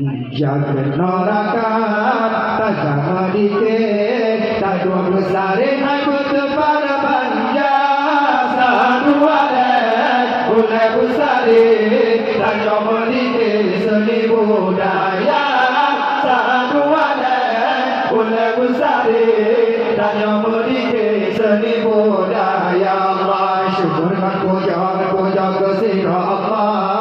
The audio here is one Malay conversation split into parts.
Jagat neraka tajam dikit tajwa besarin aku tebar banja sadua mulai besarin tajam dikit seni budaya sadua mulai besarin tajam dikit seni budaya Allah syukurkan puja kesira Allah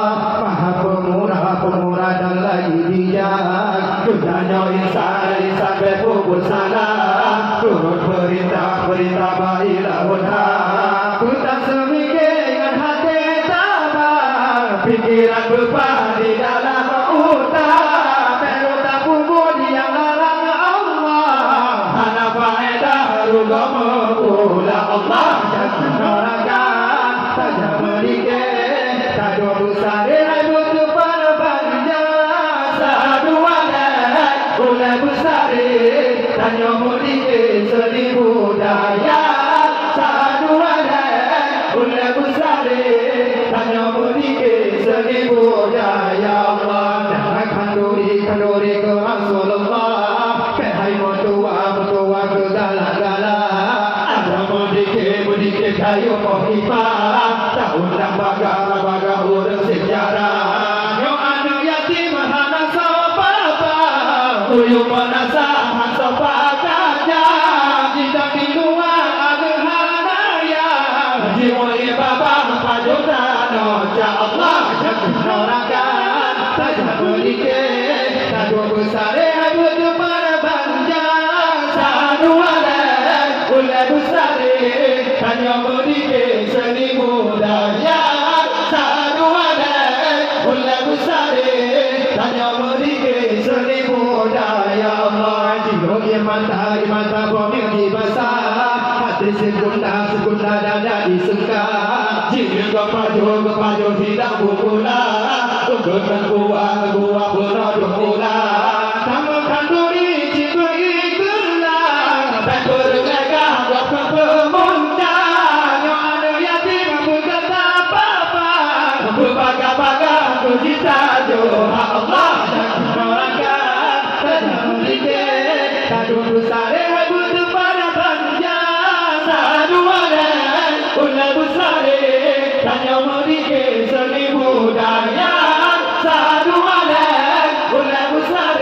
Maha pemurah dan lagi bijak gunanya insan berpukul salah turut perintah baiklah hak ku tak semikirkan hati tabah pikiran beban di dalam utak pero tak puput yang larang Allah hana faedah ruga mula Allah jangan neraka tajam sedikit tak dua besar mulai besarin tanya mudik seni budaya sadua mulai besarin tanya mudik seni budaya Allah jangan kanduri ke Rasulullah hai mertua ke galak-galak ada mudik kayu mohibah tahun dan baga urang sejarah yo anu yatim hana Uyuh penasaran sepakatnya Jika di luar ada hanaya Jiwa ibadah pajutan Ya Allah jangan neraka tajam sedikit tajwa besar aku tebar banja sadua mulai besar tanya sedikit seni budaya sadua mulai besar tanya sedikit seni budaya Allah jiwa mata bomil di basah hati segunda dada disengka jika kepajo tidak pula untukkan gua berodong mula tamakan duri jika ikulah tak berlegah waktu pemuncang yang ada yatim berkata apa-apa berbaga-baga bercita doa Allah jangan neraka tajam sedikit tajwa besar aku tebar banja sadua mulai besar tanya sedikit seni budaya sadua mulai besar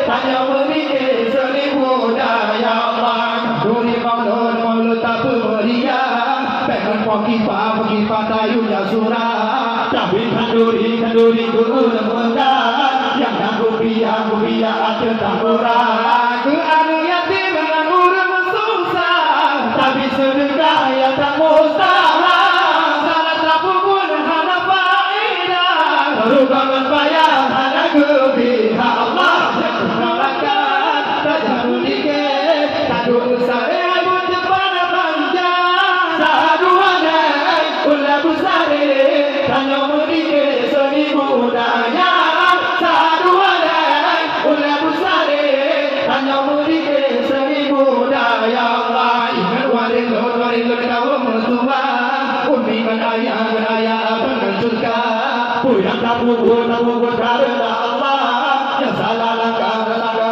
tanya sedikit seni budaya Allah duri maulud tak meriah pengen pokipah tayunya surah tapi kanduri guru lemah yang kupiah ada tak murah ke anu yatim dengan urang susah tapi sedekah yang tak mustahil salah tapu pun hana faedah rubangan bayar hana kebiha Allah jangan neraka tajam sedikit tajwa besar aku tebar banja sadua mulai besar tanya sedikit seni budaya sadua mulai besar tanya sedikit seni budaya Allah ingat warin kau mertua umbikan ayah penunjukka puyang tabur karena Allah yang salah langkah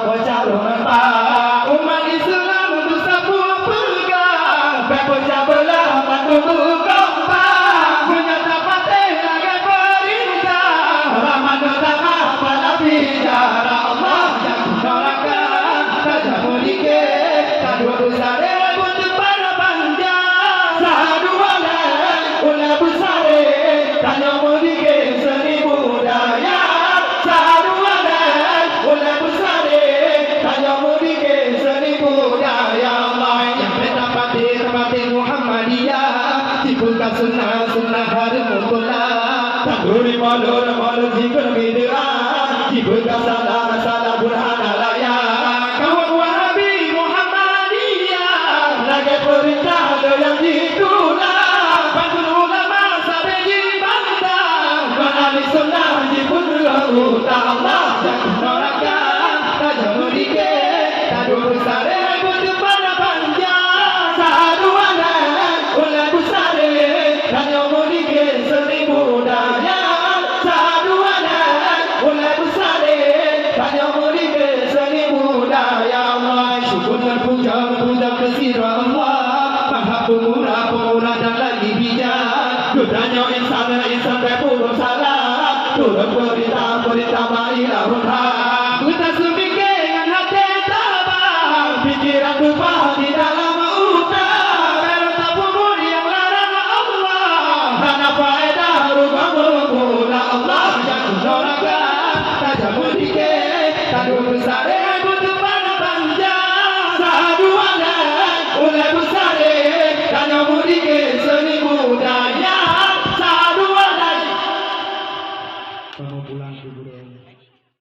bercarung mentah umat Islam untuk sebuah pegang berpecah belah menunggu kompak menyata patih lagi perintah rahmat utama pada bicara Allah jangan neraka tajam sedikit tajwa besar aku tebar banja sadua mulai besar tanya sedikit seni budaya sadua mulai besar tanya sedikit seni budaya Allah yang betapati Muhammadiyah dibuka sunnah hari mula tanduri maulud zikir bid'ah dibuka salah burhan alaya kawan wahabi Muhammadiyah lagi perintah yang ditulah bantu ulama sampai dibantah menali sunnah dipundul utah Allah jangan neraka tajam sedikit tajwa besar aku tebar banja sadua mulai besar tanya sedikit seni budaya sadua mulai besar Tanah sampai pulau salah, turun berita baiklah hutang. Kita sembikin hati tabah, pikiran lupa tidak.